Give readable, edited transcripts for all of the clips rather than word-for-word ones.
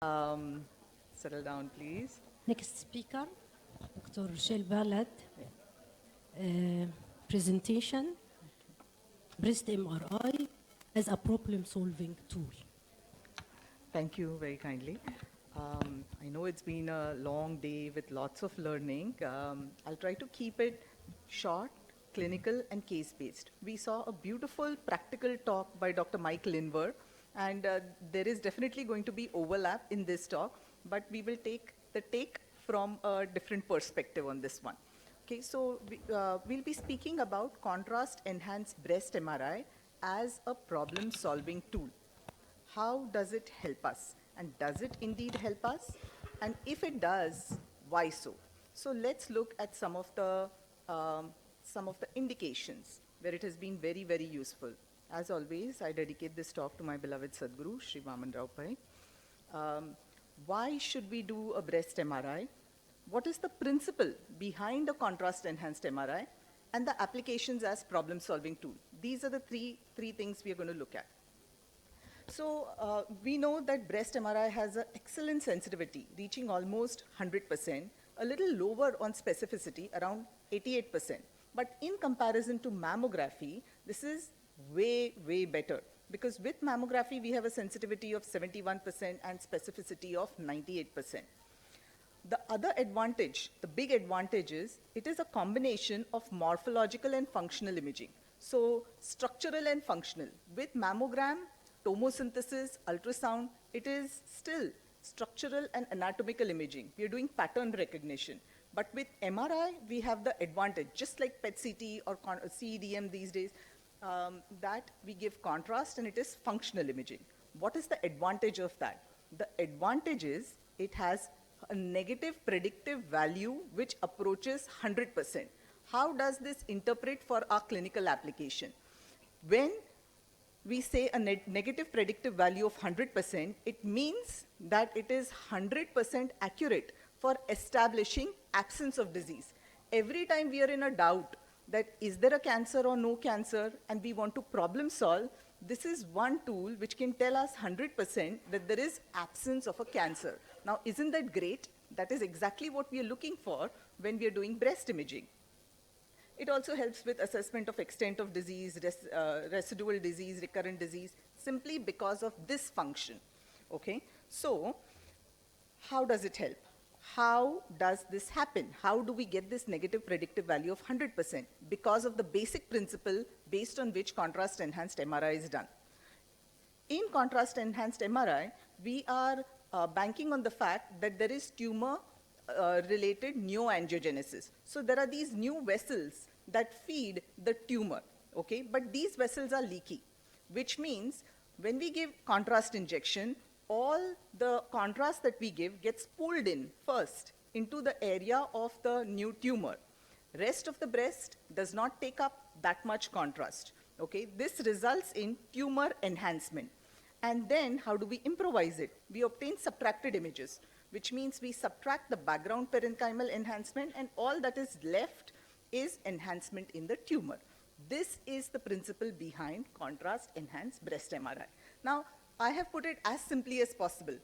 Um, Settle down, please. Next speaker, Dr. Shilpa led presentation, breast MRI as a problem-solving tool. Thank you very kindly. I know it's been a long day with lots of learning. I'll try to keep it short, clinical, and case-based. We saw a beautiful practical talk by Dr. Mike Linver, and there is definitely going to be overlap in this talk, but we will take the take from a different perspective on this one. Okay, so we'll be speaking about contrast-enhanced breast MRI as a problem-solving tool. How does it help us? And does it indeed help us? And if it does, why so? So let's look at some of the indications where it has been very, very useful. As always, I dedicate this talk to my beloved Sadhguru, Sri Vaman Rao Pai. Why should we do a breast MRI? What is the principle behind a contrast-enhanced MRI? And the applications as problem-solving tool. These are the three things we are going to look at. So we know that breast MRI has an excellent sensitivity, reaching almost 100%, a little lower on specificity, around 88%. But in comparison to mammography, this is way, way better. Because with mammography, we have a sensitivity of 71% and specificity of 98%. The other advantage, the big advantage is, it is a combination of morphological and functional imaging. So structural and functional. With mammogram, tomosynthesis, ultrasound, it is still structural and anatomical imaging. We are doing pattern recognition. But with MRI, we have the advantage, just like PET-CT or CEDM these days, that we give contrast and it is functional imaging. What is the advantage of that? The advantage is it has a negative predictive value which approaches 100%. How does this interpret for our clinical application? When we say a negative predictive value of 100%, it means that it is 100% accurate for establishing absence of disease. Every time we are in a doubt that is there a cancer or no cancer and we want to problem solve, this is one tool which can tell us 100% that there is absence of a cancer. Now, isn't that great? That is exactly what we are looking for when we are doing breast imaging. It also helps with assessment of extent of disease, residual disease, recurrent disease, simply because of this function, okay? So, how does it help? How does this happen? How do we get this negative predictive value of 100%? Because of the basic principle based on which contrast-enhanced MRI is done. In contrast-enhanced MRI, we are banking on the fact that there is tumor-related neoangiogenesis. So there are these new vessels that feed the tumor, okay? But these vessels are leaky, which means when we give contrast injection, all the contrast that we give gets pulled in first into the area of the new tumor. Rest of the breast does not take up that much contrast, okay? This results in tumor enhancement. And then how do we improvise it? We obtain subtracted images, which means we subtract the background parenchymal enhancement and all that is left is enhancement in the tumor. This is the principle behind contrast-enhanced breast MRI. Now, I have put it as simply as possible.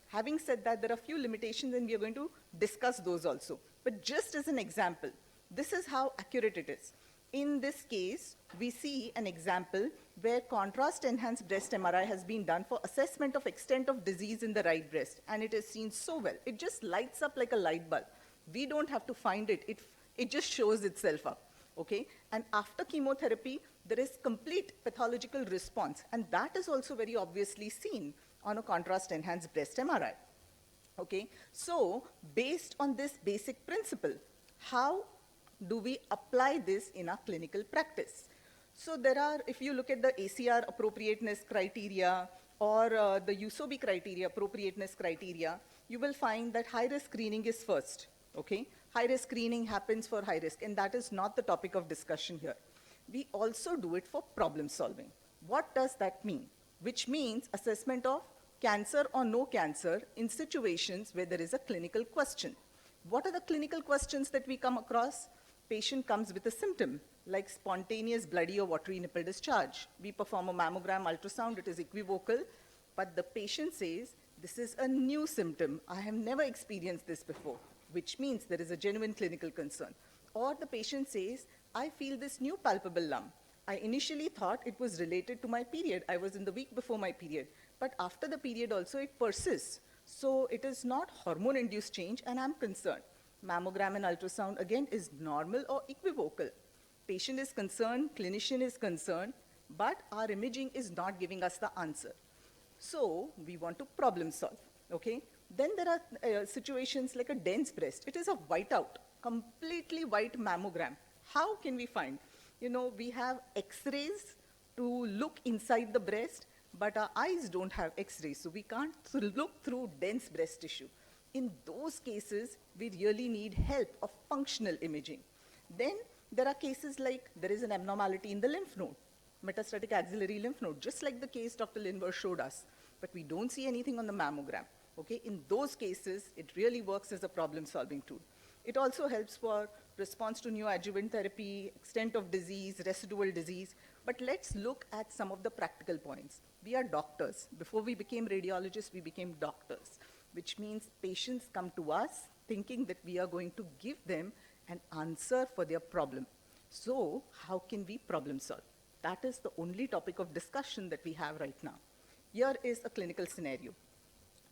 Having said that, there are a few limitations and we are going to discuss those also. But just as an example, this is how accurate it is. In this case, we see an example where contrast-enhanced breast MRI has been done for assessment of extent of disease in the right breast, and it is seen so well. It just lights up like a light bulb. We don't have to find it. It just shows itself up, okay? And after chemotherapy, there is complete pathological response, and that is also very obviously seen on a contrast-enhanced breast MRI, okay? So, based on this basic principle, how do we apply this in our clinical practice? So there are, if you look at the ACR appropriateness criteria or the USOBI criteria, appropriateness criteria, you will find that high-risk screening is first, okay? High-risk screening happens for high risk, and that is not the topic of discussion here. We also do it for problem solving. What does that mean? Which means assessment of cancer or no cancer in situations where there is a clinical question. What are the clinical questions that we come across? Patient comes with a symptom like spontaneous bloody or watery nipple discharge. We perform a mammogram ultrasound, it is equivocal, but the patient says This is a new symptom. I have never experienced this before, which means there is a genuine clinical concern. Or the patient says, I feel this new palpable lump. I initially thought it was related to my period. I was in the week before my period. But after the period also, it persists. So it is not hormone-induced change, and I'm concerned. Mammogram and ultrasound, again, is normal or equivocal. Patient is concerned, clinician is concerned, but our imaging is not giving us the answer. So we want to problem solve, okay? Then there are situations like a dense breast. It is a whiteout, completely white mammogram. How can we find? You know, we have X-rays to look inside the breast, but our eyes don't have X-rays, so we can't look through dense breast tissue. In those cases, we really need help of functional imaging. Then there are cases like there is an abnormality in the lymph node, metastatic axillary lymph node, just like the case Dr. Lindbergh showed us, but we don't see anything on the mammogram. Okay? In those cases, it really works as a problem-solving tool. It also helps for response to neoadjuvant therapy, extent of disease, residual disease, but let's look at some of the practical points. We are doctors. Before we became radiologists, we became doctors, which means patients come to us thinking that we are going to give them an answer for their problem. So how can we problem solve? That is the only topic of discussion that we have right now. Here is a clinical scenario.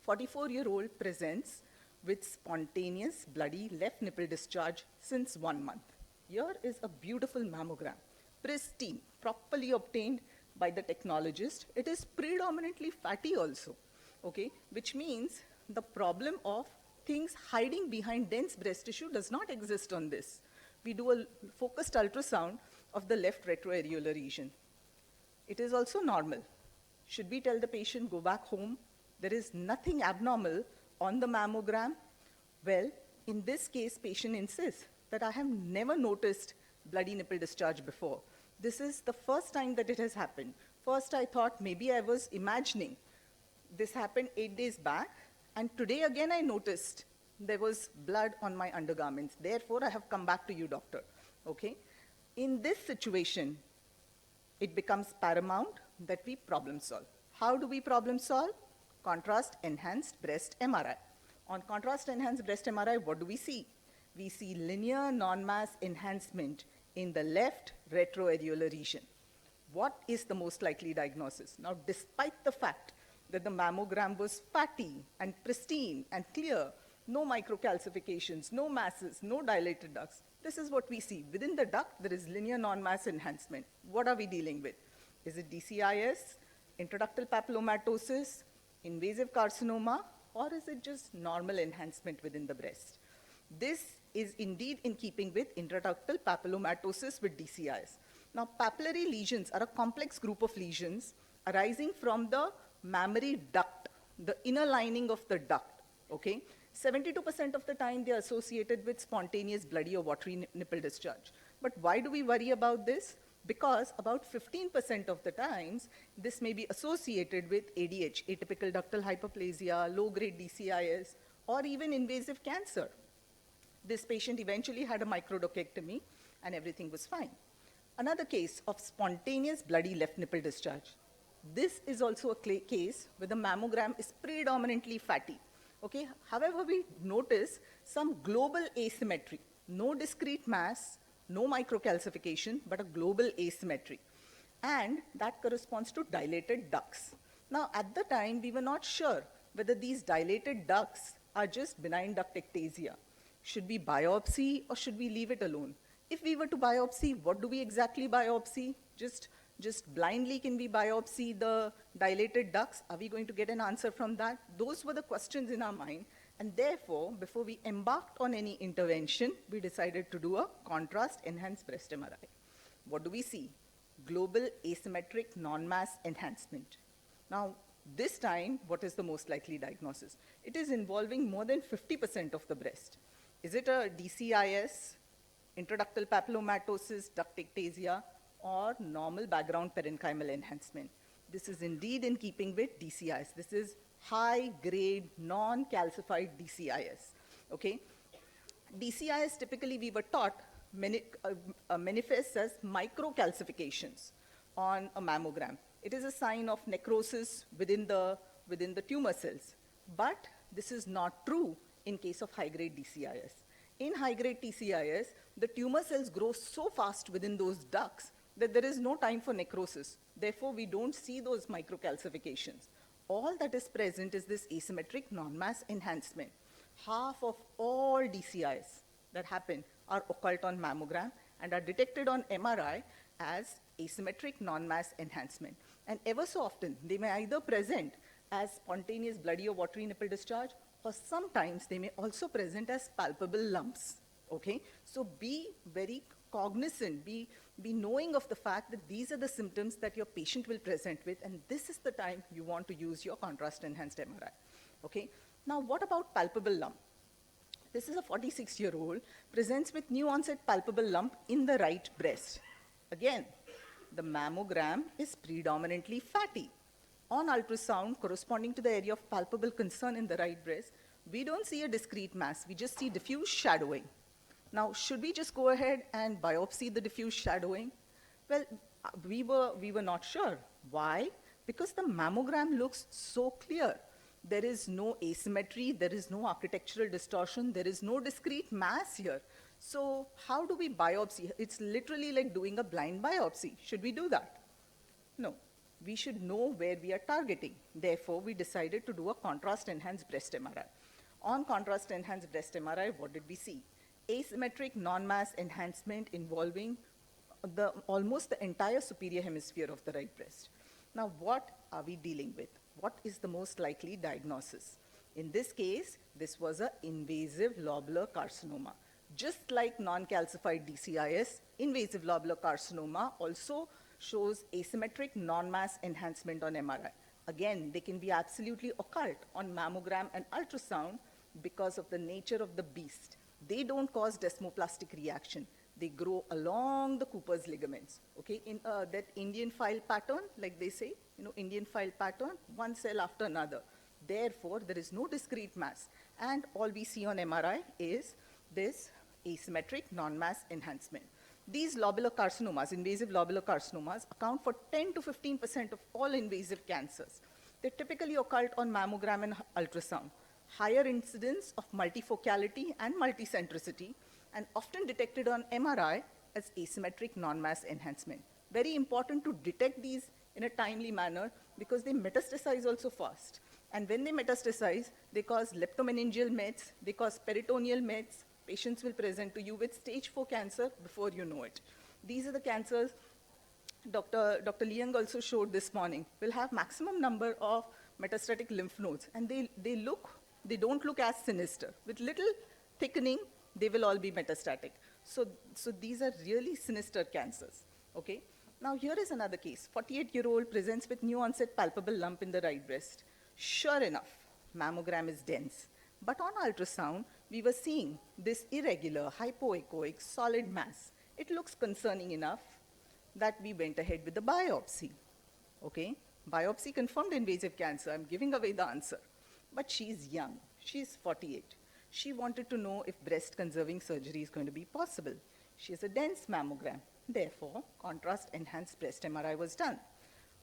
44-year-old presents with spontaneous bloody left nipple discharge since 1 month. Here is a beautiful mammogram, pristine, properly obtained by the technologist. It is predominantly fatty also, okay, which means the problem of things hiding behind dense breast tissue does not exist on this. We do a focused ultrasound of the left retroareolar region. It is also normal. Should we tell the patient, go back home? There is nothing abnormal on the mammogram. Well, in this case, patient insists that I have never noticed bloody nipple discharge before. This is the first time that it has happened. First, I thought maybe I was imagining. This happened 8 days back, and today again I noticed there was blood on my undergarments. Therefore, I have come back to you, doctor. Okay? In this situation, it becomes paramount that we problem solve. How do we problem solve? Contrast-enhanced breast MRI. On contrast-enhanced breast MRI, what do we see? We see linear non-mass enhancement in the left retroareolar region. What is the most likely diagnosis? Now, despite the fact that the mammogram was fatty and pristine and clear, no microcalcifications, no masses, no dilated ducts, this is what we see. Within the duct, there is linear non-mass enhancement. What are we dealing with? Is it DCIS, intraductal papillomatosis, invasive carcinoma, or is it just normal enhancement within the breast? This is indeed in keeping with intraductal papillomatosis with DCIS. Now, papillary lesions are a complex group of lesions arising from the mammary duct, the inner lining of the duct, okay? 72% of the time, they are associated with spontaneous bloody or watery nipple discharge. But why do we worry about this? Because about 15% of the times, this may be associated with ADH, atypical ductal hyperplasia, low-grade DCIS, or even invasive cancer. This patient eventually had a microdocectomy, and everything was fine. Another case of spontaneous bloody left nipple discharge. This is also a case where the mammogram is predominantly fatty. Okay? However, we notice some global asymmetry, no discrete mass, no microcalcification, but a global asymmetry. And that corresponds to dilated ducts. Now, at the time, we were not sure whether these dilated ducts are just benign duct ectasia. Should we biopsy or should we leave it alone? If we were to biopsy, what do we exactly biopsy? Just blindly can we biopsy the dilated ducts? Are we going to get an answer from that? Those were the questions in our mind. And therefore, before we embarked on any intervention, we decided to do a contrast-enhanced breast MRI. What do we see? Global asymmetric non-mass enhancement. Now, this time, what is the most likely diagnosis? It is involving more than 50% of the breast. Is it a DCIS, intraductal papillomatosis, duct ectasia, or normal background parenchymal enhancement? This is indeed in keeping with DCIS. This is high-grade, non-calcified DCIS, okay? DCIS, typically we were taught, manifests as microcalcifications on a mammogram. It is a sign of necrosis within the tumor cells. But this is not true in case of high-grade DCIS. In high-grade TCIS, the tumor cells grow so fast within those ducts that there is no time for necrosis. Therefore, we don't see those microcalcifications. All that is present is this asymmetric non-mass enhancement. Half of all DCIs that happen are occult on mammogram and are detected on MRI as asymmetric non-mass enhancement. And ever so often, they may either present as spontaneous bloody or watery nipple discharge, or sometimes they may also present as palpable lumps, okay? So be very cognizant, be knowing of the fact that these are the symptoms that your patient will present with, and this is the time you want to use your contrast-enhanced MRI, okay? Now, what about palpable lump? This is a 46-year-old, presents with new onset palpable lump in the right breast. Again, the mammogram is predominantly fatty. On ultrasound, corresponding to the area of palpable concern in the right breast, we don't see a discrete mass, we just see diffuse shadowing. Now, should we just go ahead and biopsy the diffuse shadowing? Well, we were not sure. Why? Because the mammogram looks so clear. There is no asymmetry, there is no architectural distortion, there is no discrete mass here. So how do we biopsy? It's literally like doing a blind biopsy. Should we do that? No. We should know where we are targeting. Therefore, we decided to do a contrast-enhanced breast MRI. On contrast-enhanced breast MRI, what did we see? Asymmetric non-mass enhancement involving almost the entire superior hemisphere of the right breast. Now, what are we dealing with? What is the most likely diagnosis? In this case, this was an invasive lobular carcinoma. Just like non-calcified DCIS, invasive lobular carcinoma also shows asymmetric non-mass enhancement on MRI. Again, they can be absolutely occult on mammogram and ultrasound because of the nature of the beast. They don't cause desmoplastic reaction. They grow along the Cooper's ligaments, okay? In that Indian file pattern, like they say, Indian file pattern, one cell after another. Therefore, there is no discrete mass. And all we see on MRI is this asymmetric non-mass enhancement. These lobular carcinomas, invasive lobular carcinomas, account for 10 to 15% of all invasive cancers. They're typically occult on mammogram and ultrasound. Higher incidence of multifocality and multicentricity, and often detected on MRI as asymmetric non-mass enhancement. Very important to detect these in a timely manner because they metastasize also fast. And when they metastasize, they cause leptomeningeal mets, they cause peritoneal mets. Patients will present to you with stage 4 cancer before you know it. These are the cancers Dr. Liang also showed this morning. Will have maximum number of metastatic lymph nodes, and they don't look as sinister. With little thickening, they will all be metastatic. So these are really sinister cancers, okay? Now here is another case. 48-year-old presents with new onset palpable lump in the right breast. Sure enough, mammogram is dense. But on ultrasound, we were seeing this irregular, hypoechoic, solid mass. It looks concerning enough that we went ahead with the biopsy, okay? Biopsy confirmed invasive cancer. I'm giving away the answer. But she's young. She's 48. She wanted to know if breast conserving surgery is going to be possible. She has a dense mammogram. Therefore, contrast-enhanced breast MRI was done.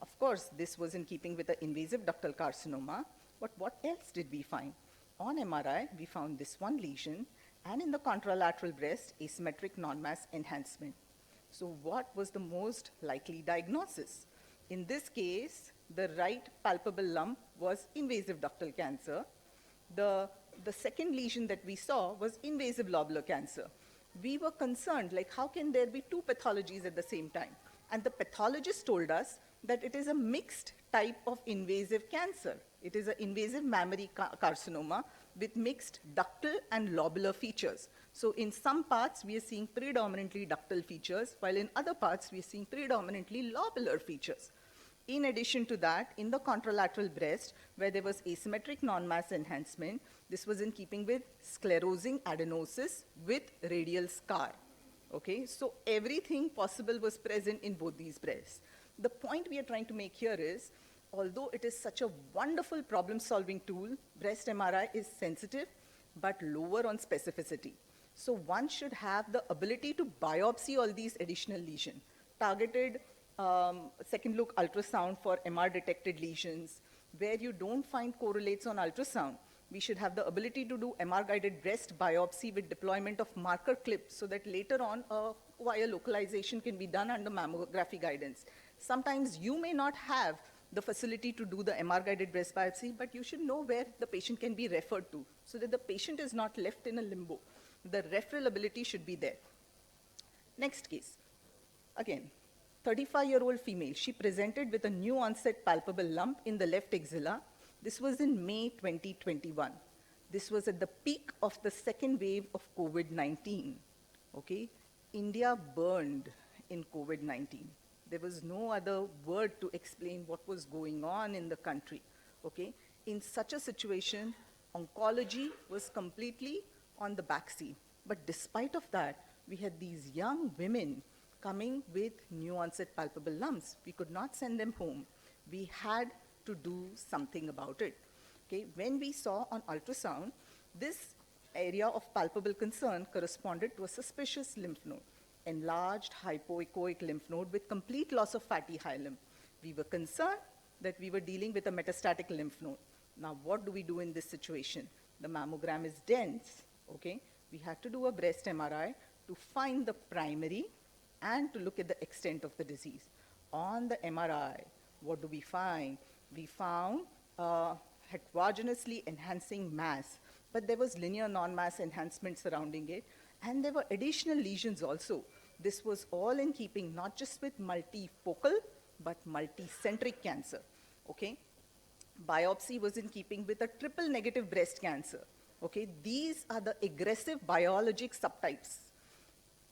Of course, this was in keeping with the invasive ductal carcinoma, but what else did we find? On MRI, we found this one lesion, and in the contralateral breast, asymmetric non-mass enhancement. So what was the most likely diagnosis? In this case, the right palpable lump was invasive ductal cancer. The second lesion that we saw was invasive lobular cancer. We were concerned, like, how can there be two pathologies at the same time? And the pathologist told us that it is a mixed type of invasive cancer. It is an invasive mammary carcinoma with mixed ductal and lobular features. So in some parts, we are seeing predominantly ductal features, while in other parts, we are seeing predominantly lobular features. In addition to that, in the contralateral breast, where there was asymmetric non-mass enhancement, this was in keeping with sclerosing adenosis with radial scar. Okay, so everything possible was present in both these breasts. The point we are trying to make here is, although it is such a wonderful problem-solving tool, breast MRI is sensitive but lower on specificity. So one should have the ability to biopsy all these additional lesions. Targeted second look ultrasound for MR detected lesions, where you don't find correlates on ultrasound, we should have the ability to do MR-guided breast biopsy with deployment of marker clips so that later on wire localization can be done under mammography guidance. Sometimes you may not have the facility to do the MR-guided breast biopsy, but you should know where the patient can be referred to so that the patient is not left in a limbo. The referral ability should be there. Next case. Again, 35-year-old female. She presented with a new onset palpable lump in the left axilla. This was in May 2021. This was at the peak of the second wave of COVID-19. Okay? India burned in COVID-19. There was no other word to explain what was going on in the country. Okay? In such a situation, oncology was completely on the backseat. But despite of that, we had these young women coming with new onset palpable lumps. We could not send them home. We had to do something about it. Okay? When we saw on ultrasound, this area of palpable concern corresponded to a suspicious lymph node, enlarged hypoechoic lymph node with complete loss of fatty hilum. We were concerned that we were dealing with a metastatic lymph node. Now, what do we do in this situation? The mammogram is dense. Okay? We had to do a breast MRI to find the primary and to look at the extent of the disease. On the MRI, what do we find? We found heterogeneously enhancing mass, but there was linear non-mass enhancement surrounding it, and there were additional lesions also. This was all in keeping not just with multifocal, but multicentric cancer. Okay? Biopsy was in keeping with a triple negative breast cancer. Okay? These are the aggressive biologic subtypes.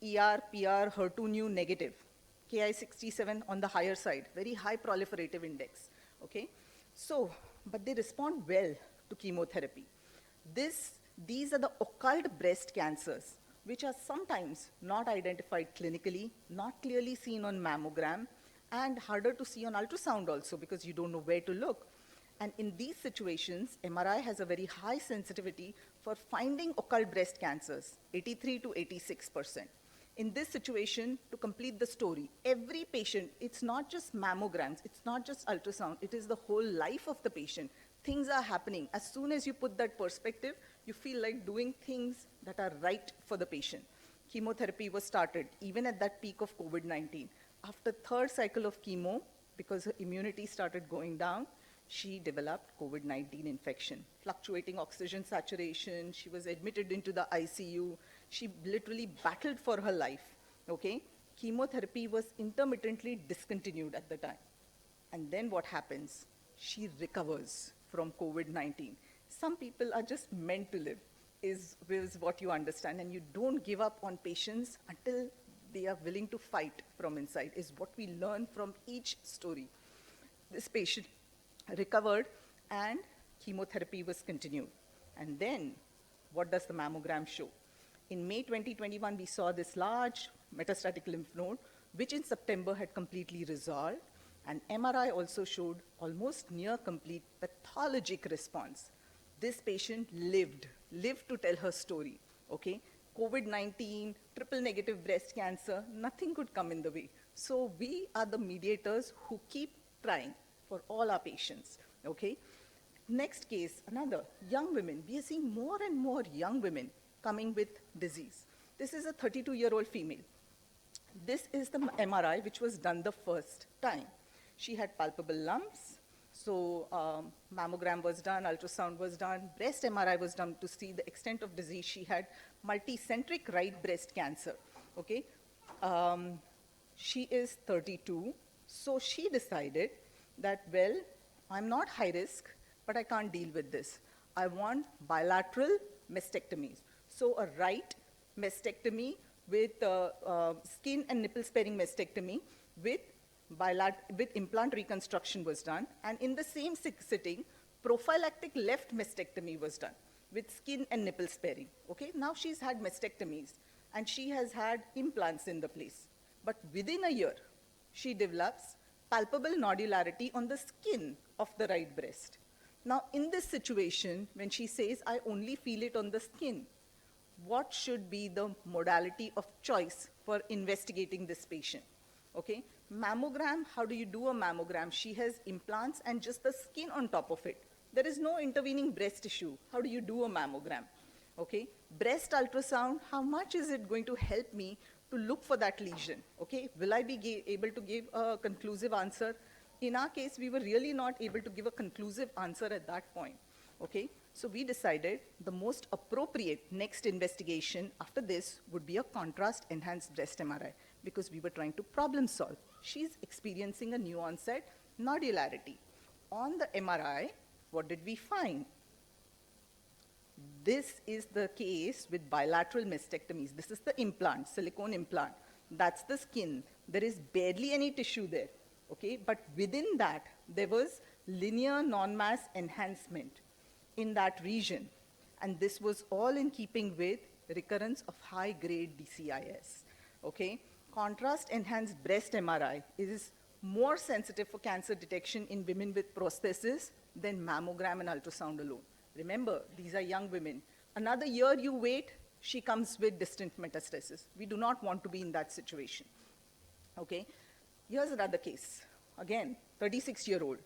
ER, PR, HER2 new negative, Ki67 on the higher side, very high proliferative index, okay? So, but they respond well to chemotherapy. These are the occult breast cancers, which are sometimes not identified clinically, not clearly seen on mammogram, and harder to see on ultrasound also because you don't know where to look. And in these situations, MRI has a very high sensitivity for finding occult breast cancers, 83 to 86%. In this situation, to complete the story, every patient, it's not just mammograms, it's not just ultrasound, it is the whole life of the patient. Things are happening. As soon as you put that perspective, you feel like doing things that are right for the patient. Chemotherapy was started, even at that peak of COVID-19. After third cycle of chemo, because her immunity started going down, she developed COVID-19 infection, fluctuating oxygen saturation. She was admitted into the ICU. She literally battled for her life, okay? Chemotherapy was intermittently discontinued at the time. And then what happens? She recovers from COVID-19. Some people are just meant to live, is what you understand. And you don't give up on patients until they are willing to fight from inside, is what we learn from each story. This patient recovered and chemotherapy was continued. And then, what does the mammogram show? In May 2021, we saw this large metastatic lymph node, which in September had completely resolved. And MRI also showed almost near complete pathologic response. This patient lived to tell her story, okay? COVID-19, triple negative breast cancer, nothing could come in the way. So we are the mediators who keep trying for all our patients, okay? Next case, another, young women. We are seeing more and more young women coming with disease. This is a 32-year-old female. This is the MRI which was done the first time. She had palpable lumps, so mammogram was done, ultrasound was done, breast MRI was done to see the extent of disease. She had multicentric right breast cancer, okay? She is 32, so she decided that, well, I'm not high risk, but I can't deal with this. I want bilateral mastectomies. So a right mastectomy with skin and nipple sparing mastectomy with implant reconstruction was done. And in the same sitting, prophylactic left mastectomy was done with skin and nipple sparing. Okay, now she's had mastectomies and she has had implants in the place. But within a year, she develops palpable nodularity on the skin of the right breast. Now, in this situation, when she says, I only feel it on the skin, what should be the modality of choice for investigating this patient? Okay, mammogram, how do you do a mammogram? She has implants and just the skin on top of it. There is no intervening breast tissue. How do you do a mammogram? Okay, breast ultrasound, how much is it going to help me to look for that lesion? Okay, will I be able to give a conclusive answer? In our case, we were really not able to give a conclusive answer at that point. Okay, so we decided the most appropriate next investigation after this would be a contrast enhanced breast MRI, because we were trying to problem solve. She's experiencing a new onset nodularity. On the MRI, what did we find? This is the case with bilateral mastectomies. This is the implant, silicone implant. That's the skin. There is barely any tissue there, okay? But within that, there was linear non-mass enhancement in that region. And this was all in keeping with recurrence of high-grade DCIS, okay? Contrast-enhanced breast MRI is more sensitive for cancer detection in women with prosthesis than mammogram and ultrasound alone. Remember, these are young women. Another year you wait, she comes with distant metastasis. We do not want to be in that situation, okay? Here's another case. Again, 36-year-old.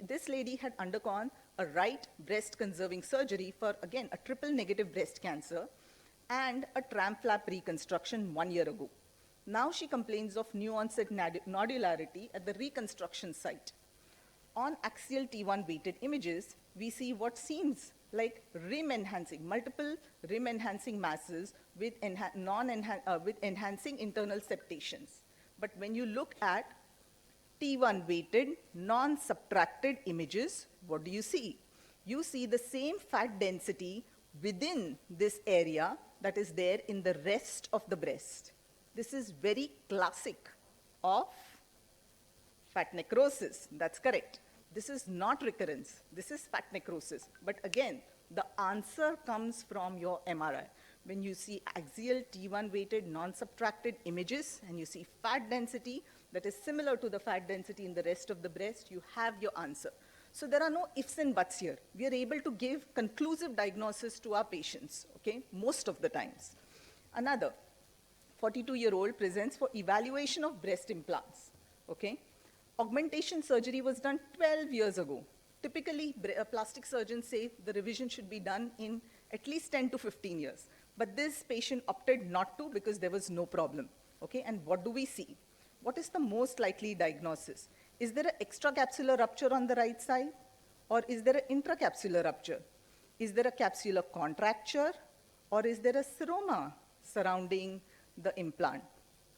This lady had undergone a right breast conserving surgery for, again, a triple negative breast cancer and a tram flap reconstruction 1 year ago. Now she complains of new onset nodularity at the reconstruction site. On axial T1 weighted images, we see what seems like rim enhancing, multiple rim enhancing masses with, with enhancing internal septations. But when you look at T1 weighted, non-subtracted images, what do you see? You see the same fat density within this area that is there in the rest of the breast. This is very classic of fat necrosis. That's correct. This is not recurrence. This is fat necrosis. But again, the answer comes from your MRI. When you see axial T1 weighted non-subtracted images and you see fat density that is similar to the fat density in the rest of the breast, you have your answer. So there are no ifs and buts here. We are able to give conclusive diagnosis to our patients, okay, most of the times. Another 42-year-old presents for evaluation of breast implants, okay. Augmentation surgery was done 12 years ago. Typically, plastic surgeons say the revision should be done in at least 10 to 15 years. But this patient opted not to because there was no problem, okay. And what do we see? What is the most likely diagnosis? Is there an extracapsular rupture on the right side? Or is there an intracapsular rupture? Is there a capsular contracture? Or is there a seroma surrounding the implant?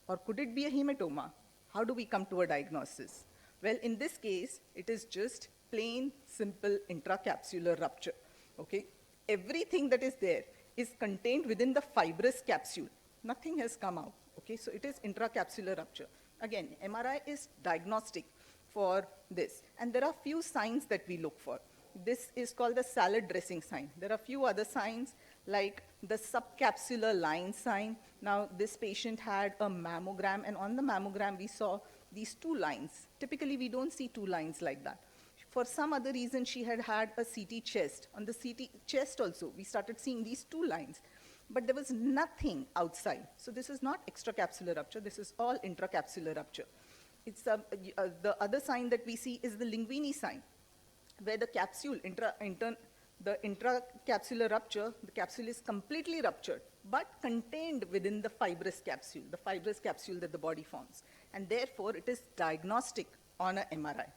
Or could it be a hematoma? How do we come to a diagnosis? Well, in this case, it is just plain, simple intracapsular rupture, okay? Everything that is there is contained within the fibrous capsule. Nothing has come out, okay? So it is intracapsular rupture. Again, MRI is diagnostic for this. And there are few signs that we look for. This is called the salad dressing sign. There are few other signs like the subcapsular line sign. Now, this patient had a mammogram, and on the mammogram, we saw these two lines. Typically, we don't see two lines like that. For some other reason, she had had a CT chest. On the CT chest also, we started seeing these two lines. But there was nothing outside. So this is not extracapsular rupture. This is all intracapsular rupture. It's the other sign that we see is the Linguini sign, where the capsule, the intracapsular rupture, the capsule is completely ruptured, but contained within the fibrous capsule that the body forms. And therefore, it is diagnostic on an MRI.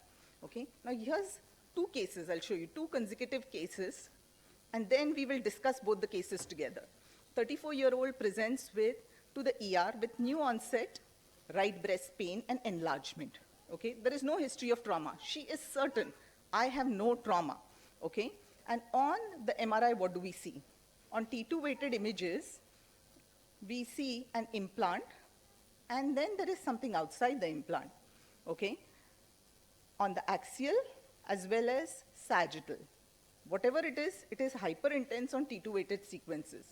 Okay? Now, here's two cases. I'll show you two consecutive cases, and then we will discuss both the cases together. 34-year-old presents to the ER with new onset right breast pain and enlargement. Okay? There is no history of trauma. She is certain, I have no trauma. Okay? And on the MRI, what do we see? On T2 weighted images, we see an implant, and then there is something outside the implant. Okay? On the axial as well as sagittal. Whatever it is hyper intense on T2 weighted sequences.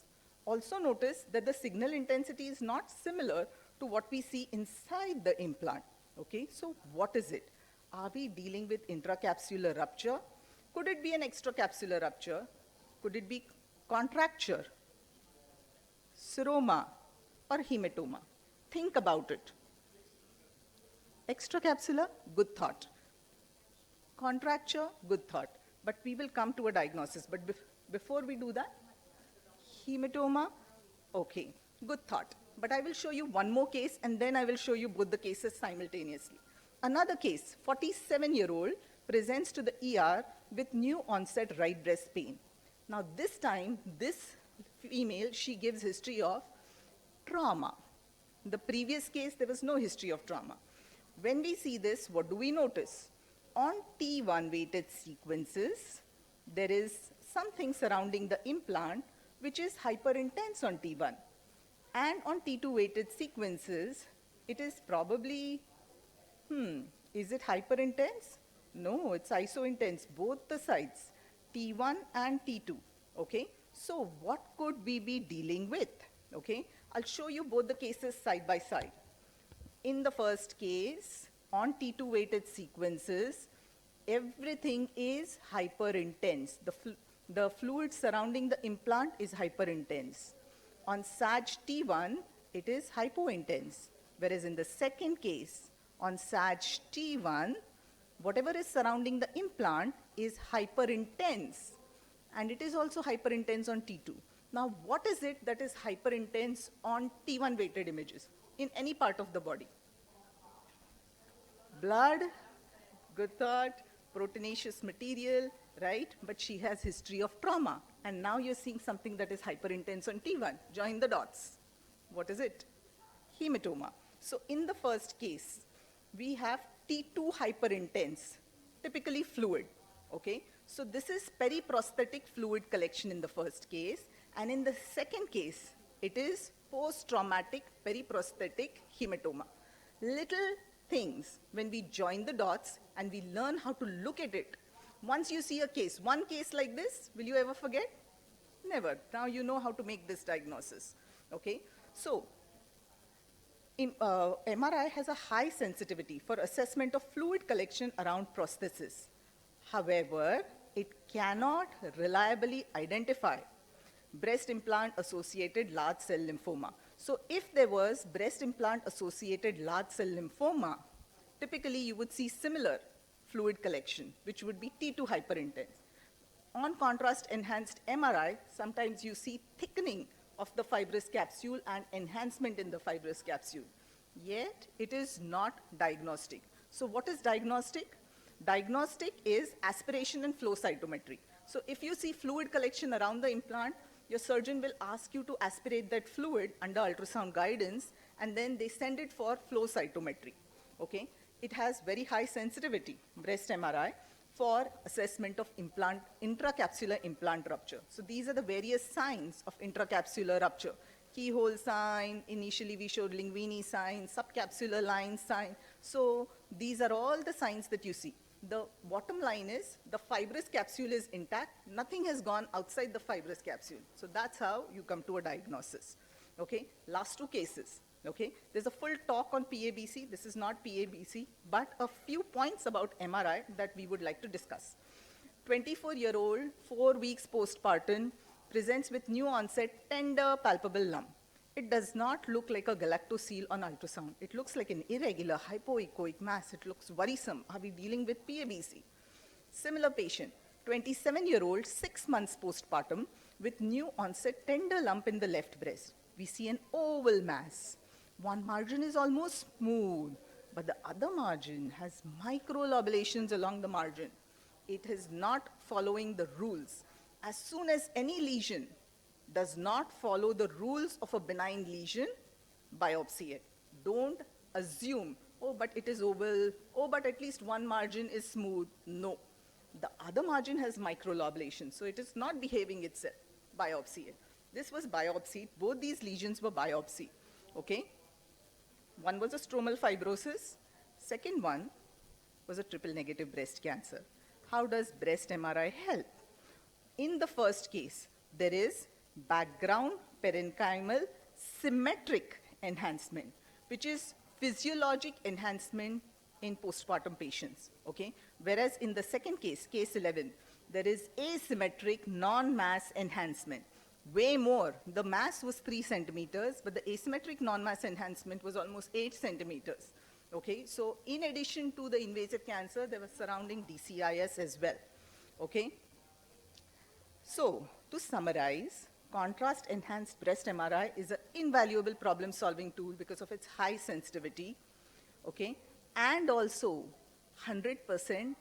Also notice that the signal intensity is not similar to what we see inside the implant. Okay, so what is it? Are we dealing with intracapsular rupture? Could it be an extracapsular rupture? Could it be contracture, seroma, or hematoma? Think about it. Extracapsular, good thought. Contracture, good thought. But we will come to a diagnosis. But before we do that, hematoma, okay, good thought. But I will show you one more case, and then I will show you both the cases simultaneously. Another case, 47-year-old presents to the ER with new onset right breast pain. Now this time, this female, she gives history of trauma. In the previous case, there was no history of trauma. When we see this, what do we notice? On T1 weighted sequences, there is something surrounding the implant which is hyperintense on T1. And on T2 weighted sequences, it is probably, is it hyperintense? No, it's isointense, both the sides, T1 and T2, okay? So what could we be dealing with, okay? I'll show you both the cases side by side. In the first case, on T2 weighted sequences, everything is hyperintense. The fluid surrounding the implant is hyperintense. On SAG T1, it is hypointense. Whereas in the second case, on SAG T1, whatever is surrounding the implant is hyperintense. And it is also hyperintense on T2. Now, what is it that is hyperintense on T1 weighted images in any part of the body? Blood, good thought, proteinaceous material, right? But she has history of trauma. And now you're seeing something that is hyperintense on T1. Join the dots. What is it? Hematoma. So in the first case, we have T2 hyperintense, typically fluid, okay? So this is periprosthetic fluid collection in the first case. And in the second case, it is post-traumatic periprosthetic hematoma. Little things, when we join the dots and we learn how to look at it, once you see a case, one case like this, will you ever forget? Never. Now you know how to make this diagnosis, okay? So, MRI has a high sensitivity for assessment of fluid collection around prosthesis. However, it cannot reliably identify breast implant associated large cell lymphoma. So if there was breast implant associated large cell lymphoma, typically you would see similar fluid collection, which would be T2 hyperintense. On contrast enhanced MRI, sometimes you see thickening of the fibrous capsule and enhancement in the fibrous capsule. Yet it is not diagnostic. So what is diagnostic? Diagnostic is aspiration and flow cytometry. So if you see fluid collection around the implant, your surgeon will ask you to aspirate that fluid under ultrasound guidance, and then they send it for flow cytometry, okay? It has very high sensitivity, breast MRI, for assessment of intracapsular implant rupture. So these are the various signs of intracapsular rupture. Keyhole sign, initially we showed Linguini sign, subcapsular line sign. So these are all the signs that you see. The bottom line is the fibrous capsule is intact. Nothing has gone outside the fibrous capsule. So that's how you come to a diagnosis. Okay, last two cases. Okay, there's a full talk on PABC. This is not PABC, but a few points about MRI that we would like to discuss. 24-year-old, 4 weeks postpartum, presents with new onset tender palpable lump. It does not look like a galactocele on ultrasound. It looks like an irregular hypoechoic mass. It looks worrisome. Are we dealing with PABC? Similar patient, 27-year-old, 6 months postpartum, with new onset tender lump in the left breast. We see an oval mass. One margin is almost smooth, but the other margin has microlobulations along the margin. It is not following the rules. As soon as any lesion does not follow the rules of a benign lesion, biopsy it. Don't assume, oh, but it is oval, oh, but at least one margin is smooth. No. The other margin has microlobulation, so it is not behaving itself. Biopsy it. This was biopsied. Both these lesions were biopsied, okay? One was a stromal fibrosis. Second one was a triple negative breast cancer. How does breast MRI help? In the first case, there is background parenchymal symmetric enhancement, which is physiologic enhancement in postpartum patients, okay? Whereas in the second case, case 11, there is asymmetric non-mass enhancement. Way more. The mass was 3 centimeters, but the asymmetric non-mass enhancement was almost 8 centimeters. Okay, so in addition to the invasive cancer, there was surrounding DCIS as well. Okay, so to summarize, contrast enhanced breast MRI is an invaluable problem solving tool because of its high sensitivity, okay, and also 100%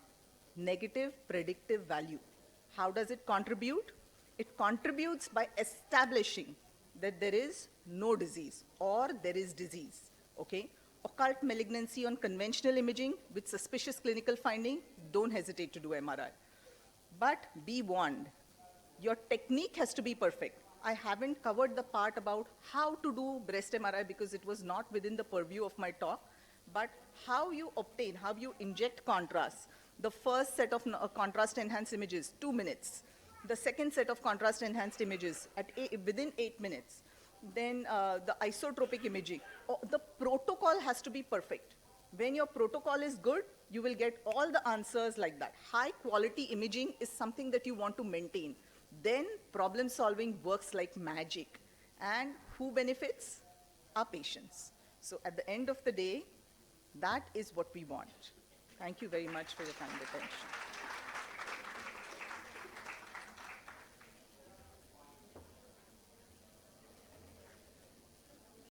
negative predictive value. How does it contribute? It contributes by establishing that there is no disease or there is disease, okay? Occult malignancy on conventional imaging with suspicious clinical finding, don't hesitate to do MRI. But be warned, your technique has to be perfect. I haven't covered the part about how to do breast MRI because it was not within the purview of my talk, but how you obtain, how you inject contrast. The first set of contrast enhanced images, 2 minutes. The second set of contrast enhanced images within 8 minutes. Then the isotropic imaging. Oh, the protocol has to be perfect. When your protocol is good, you will get all the answers like that. High quality imaging is something that you want to maintain. Then problem solving works like magic. And who benefits? Our patients. So at the end of the day, that is what we want. Thank you very much for your kind attention.